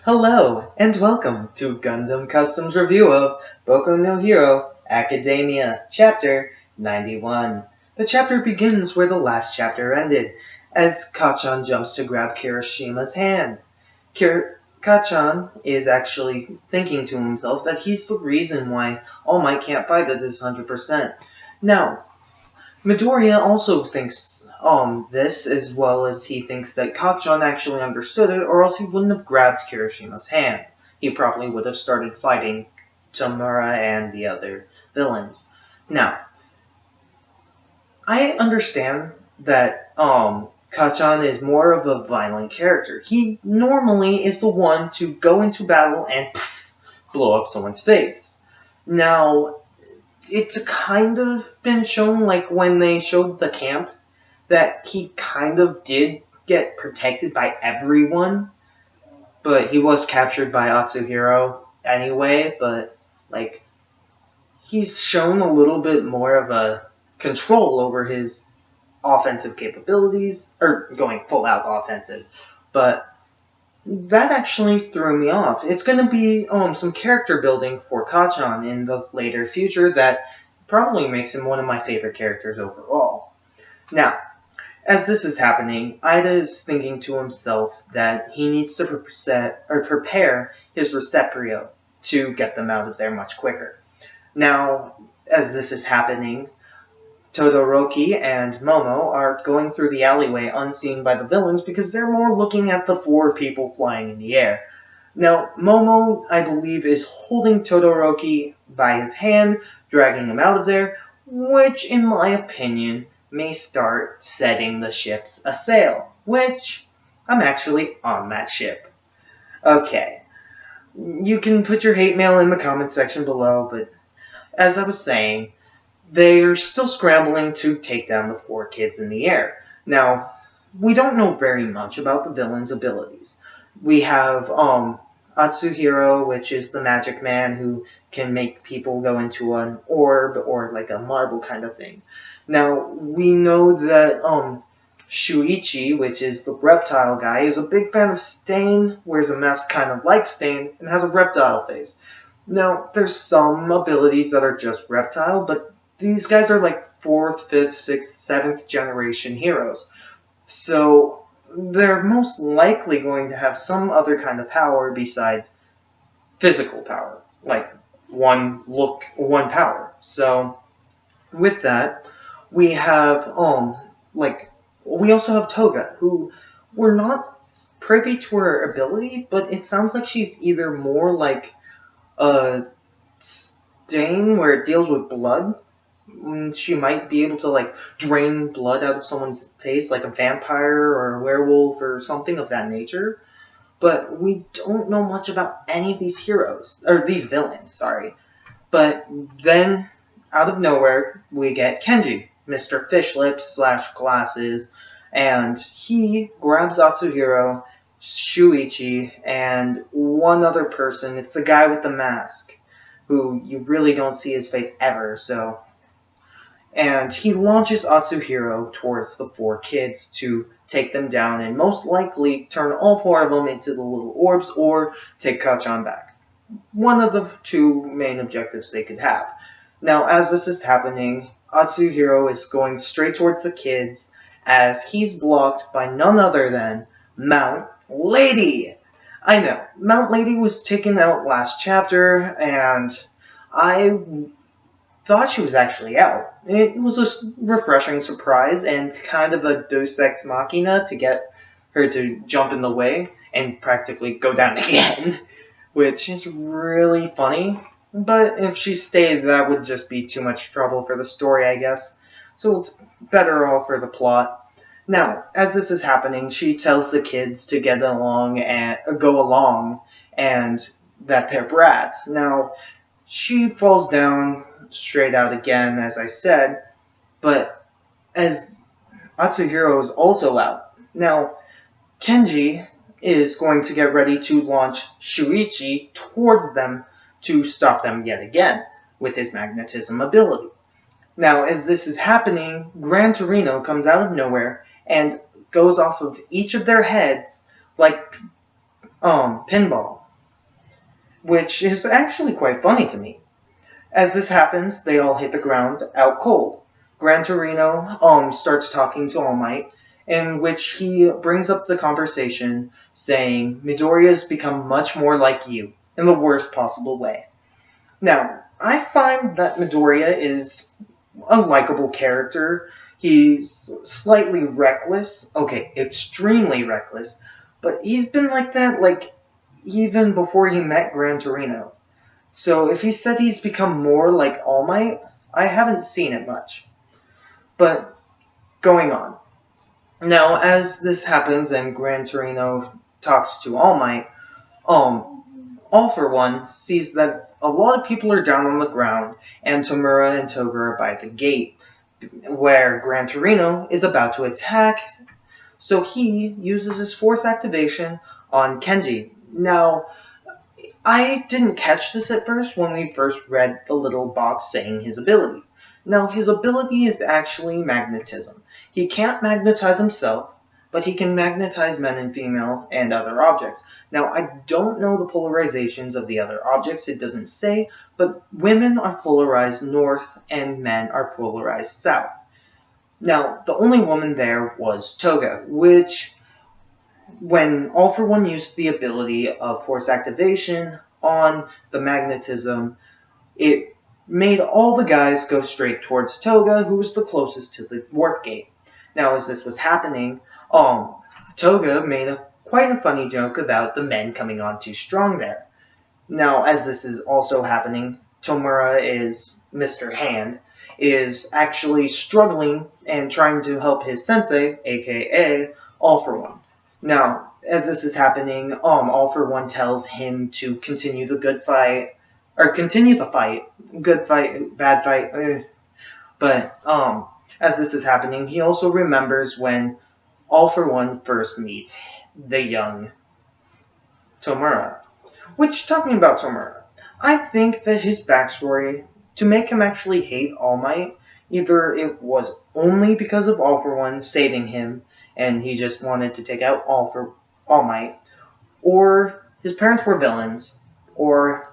Hello, and welcome to Gundam Customs Review of Boku no Hero Academia, Chapter 91. The chapter begins where the last chapter ended, as Kachan jumps to grab Kirishima's hand. Kachan is actually thinking to himself that he's the reason why All Might can't fight at this 100%. Now, Midoriya also thinks this, as well as he thinks that Kachan actually understood it, or else he wouldn't have grabbed Kirishima's hand. He probably would have started fighting Tamura and the other villains. Now, I understand that Kachan is more of a violent character. He normally is the one to go into battle and blow up someone's face. Now, it's kind of been shown, like when they showed the camp, that he kind of did get protected by everyone, but he was captured by Atsuhiro anyway, but like he's shown a little bit more of a control over his offensive capabilities, or going full out offensive, but that actually threw me off. It's going to be some character building for Kachan in the later future that probably makes him one of my favorite characters overall. Now, as this is happening, Ida is thinking to himself that he needs to prepare his Receprio to get them out of there much quicker. Now, as this is happening, Todoroki and Momo are going through the alleyway unseen by the villains because they're more looking at the four people flying in the air. Now, Momo, I believe, is holding Todoroki by his hand, dragging him out of there, which, in my opinion, may start setting the ships a sail, which I'm actually on that ship. Okay, you can put your hate mail in the comment section below, but as I was saying, they're still scrambling to take down the four kids in the air. Now, we don't know very much about the villain's abilities. We have Atsuhiro, which is the magic man who can make people go into an orb or like a marble kind of thing. Now, we know that Shuichi, which is the reptile guy, is a big fan of Stain, wears a mask kind of like Stain, and has a reptile face. Now, there's some abilities that are just reptile, but these guys are like 4th, 5th, 6th, 7th generation heroes. So they're most likely going to have some other kind of power besides physical power, like one power. So with that, we have we also have Toga, who we're not privy to her ability, but it sounds like she's either more like a Stain where it deals with blood. She might be able to like drain blood out of someone's face like a vampire or a werewolf or something of that nature. But we don't know much about any of these heroes, or these villains, sorry. But then, out of nowhere, we get Kenji, Mr. Fish Lips / Glasses, and he grabs Atsuhiro, Shuichi, and one other person. It's the guy with the mask, who you really don't see his face ever, so... And he launches Atsuhiro towards the four kids to take them down and most likely turn all four of them into the little orbs or take Kachan back. One of the two main objectives they could have. Now, as this is happening, Atsuhiro is going straight towards the kids as he's blocked by none other than Mount Lady. I know, Mount Lady was taken out last chapter, and I thought she was actually out. It was a refreshing surprise and kind of a deus ex machina to get her to jump in the way and practically go down again, which is really funny. But if she stayed, that would just be too much trouble for the story, I guess. So it's better all for the plot. Now, as this is happening, she tells the kids to get along and go along, and that they're brats. Now, she falls down straight out again, as I said, but as Atsuhiro is also out. Now, Kenji is going to get ready to launch Shuichi towards them to stop them yet again with his magnetism ability. Now, as this is happening, Gran Torino comes out of nowhere and goes off of each of their heads like pinball, which is actually quite funny to me. As this happens, they all hit the ground out cold. Gran Torino starts talking to All Might, in which he brings up the conversation, saying Midoriya has become much more like you, in the worst possible way. Now, I find that Midoriya is a likable character. He's slightly reckless, okay, extremely reckless, but he's been like that, like, even before he met Gran Torino. So if he said he's become more like All Might, I haven't seen it much. But going on. Now, as this happens and Gran Torino talks to All Might, All for One sees that a lot of people are down on the ground, and Tamura and Toga are by the gate, where Gran Torino is about to attack. So he uses his force activation on Kenji. Now, I didn't catch this at first when we first read the little box saying his abilities. Now, his ability is actually magnetism. He can't magnetize himself, but he can magnetize men and female and other objects. Now, I don't know the polarizations of the other objects, it doesn't say, but women are polarized north and men are polarized south. Now, the only woman there was Toga, which when All for One used the ability of force activation on the magnetism, it made all the guys go straight towards Toga, who was the closest to the warp gate. Now, as this was happening, Toga made quite a funny joke about the men coming on too strong there. Now, as this is also happening, Tomura is Mr. Hand, is actually struggling and trying to help his sensei, aka All for One. Now, as this is happening, All for One tells him to continue the good fight, or continue the fight, good fight, bad fight. But as this is happening, he also remembers when All for One first meets the young Tomura. Which, talking about Tomura, I think that his backstory, to make him actually hate All Might, either it was only because of All for One saving him, and he just wanted to take out All Might, or his parents were villains, or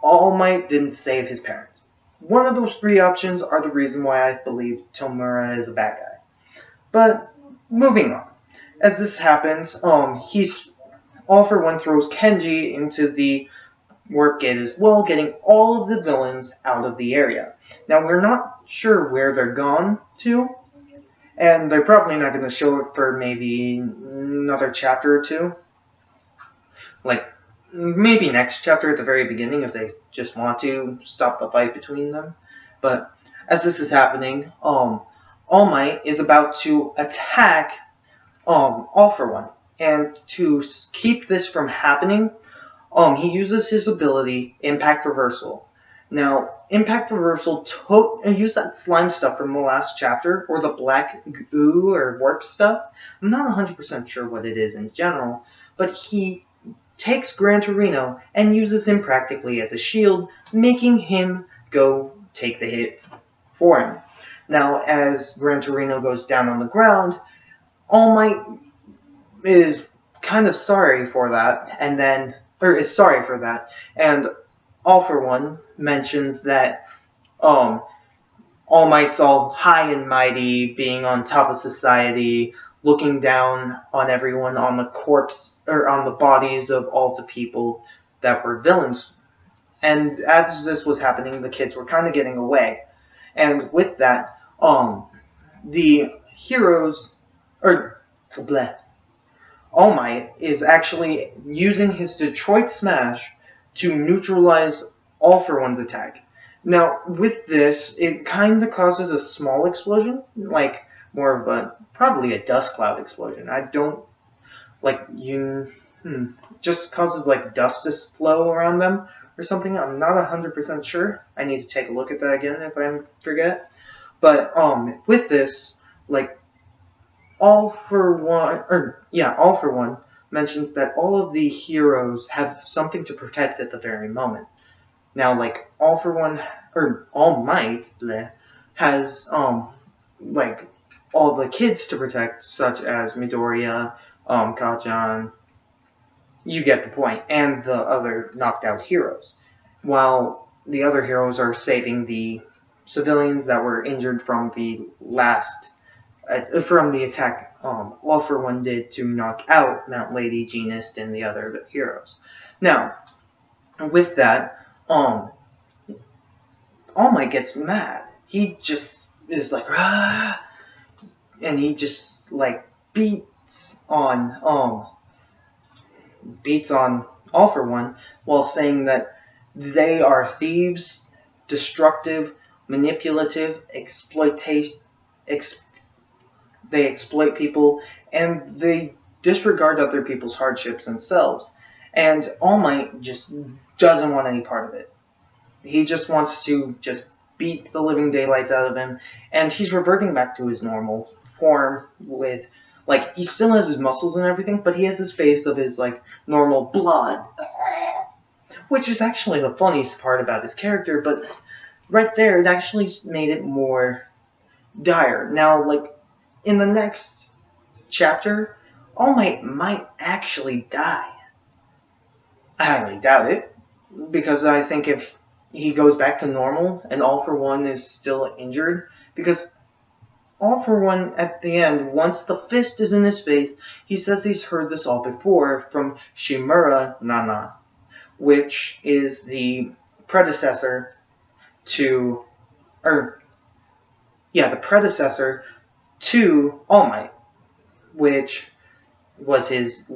All Might didn't save his parents. One of those three options are the reason why I believe Tomura is a bad guy. But moving on, as this happens, he's All for One throws Kenji into the warp gate as well, getting all of the villains out of the area. Now, we're not sure where they're gone to, and they're probably not going to show it for maybe another chapter or two. Like, maybe next chapter at the very beginning if they just want to stop the fight between them. But as this is happening, All Might is about to attack All for One. And to keep this from happening, he uses his ability, Impact Reversal. Now, Impact Reversal use that slime stuff from the last chapter, or the black goo or warp stuff. I'm not 100% sure what it is in general, but he takes Gran Torino and uses him practically as a shield, making him go take the hit for him. Now, as Gran Torino goes down on the ground, All Might is kind of sorry for that, and All for One mentions that All Might's all high and mighty, being on top of society, looking down on everyone, on the corpse or on the bodies of all the people that were villains. And as this was happening, the kids were kind of getting away, and with that, the heroes or bleh, All Might is actually using his Detroit Smash to neutralize All for One's attack. Now, with this, it kind of causes a small explosion, like more of probably a dust cloud explosion. I don't, just causes like dust to flow around them or something. I'm not 100% sure. I need to take a look at that again if I forget. But with this, All for One mentions that all of the heroes have something to protect at the very moment. Now, All for One or All Might has all the kids to protect, such as Midoriya, Kajan, You get the point. And the other knocked out heroes. While the other heroes are saving the civilians that were injured from the attack All for One did to knock out Mount Lady, Genist, and the other heroes. Now, with that, All Might gets mad. He just is like, ah, and he just like beats on All for One while saying that they are thieves, destructive, manipulative, they exploit people, and they disregard other people's hardships themselves. And All Might just doesn't want any part of it. He just wants to just beat the living daylights out of him, and he's reverting back to his normal form with, like, he still has his muscles and everything, but he has his face of his, like, normal blood. Which is actually the funniest part about his character, but right there, it actually made it more dire. Now, like, in the next chapter, All might actually die. I highly doubt it, because I think if he goes back to normal and All for One is still injured, because All for One at the end, once the fist is in his face, he says he's heard this all before from Shimura Nana, which is the predecessor to, the predecessor to All Might, which was his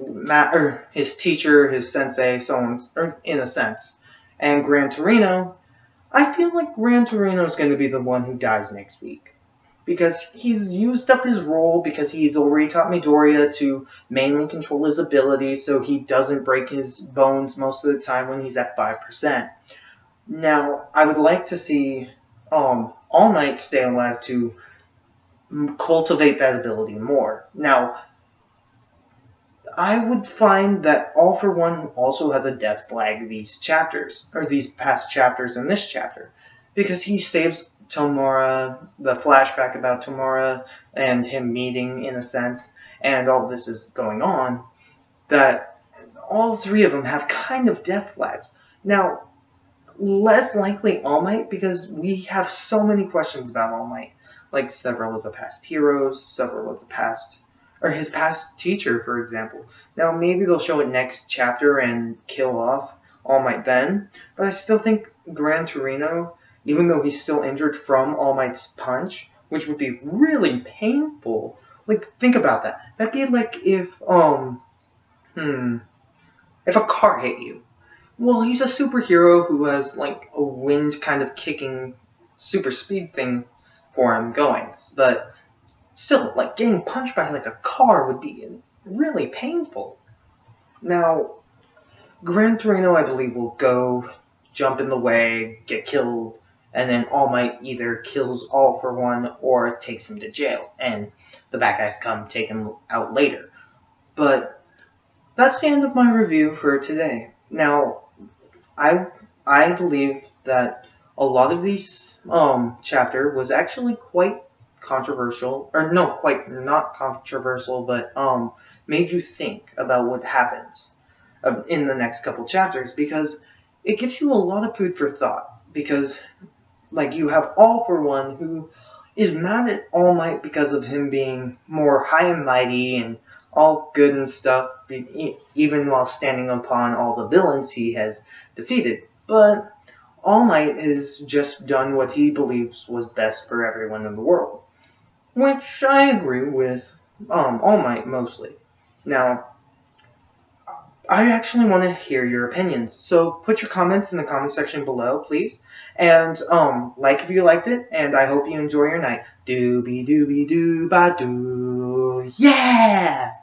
teacher, his sensei, so on, in a sense. And Gran Torino, I feel like Gran Torino is going to be the one who dies next week. Because he's used up his role, because he's already taught Midoriya to mainly control his abilities so he doesn't break his bones most of the time when he's at 5%. Now, I would like to see All Might stay alive to cultivate that ability more. Now, I would find that All for One also has a death flag these chapters, or these past chapters in this chapter, because he saves Tomura, the flashback about Tomura and him meeting in a sense, and all this is going on, that all three of them have kind of death flags. Now, less likely All Might, because we have so many questions about All Might, like several of the past heroes, several of the past, or his past teacher, for example. Now, maybe they'll show it next chapter and kill off All Might then, but I still think Gran Torino, even though he's still injured from All Might's punch, which would be really painful. Like, think about that. That'd be like if a car hit you. Well, he's a superhero who has, like, a wind kind of kicking super speed thing for him going. But still, like, getting punched by, like, a car would be really painful. Now, Gran Torino, I believe, will go, jump in the way, get killed, and then All Might either kills All for One or takes him to jail, and the bad guys come take him out later. But that's the end of my review for today. Now, I believe that a lot of these chapter was actually quite controversial, or no, quite not controversial, but made you think about what happens in the next couple chapters, because it gives you a lot of food for thought. Because, like, you have All for One, who is mad at All Might because of him being more high and mighty and all good and stuff, even while standing upon all the villains he has defeated. But All Might has just done what he believes was best for everyone in the world, which I agree with All Might mostly. Now, I actually want to hear your opinions, so put your comments in the comment section below, please. And like if you liked it, and I hope you enjoy your night. Doobie doobie doo ba doo. Yeah!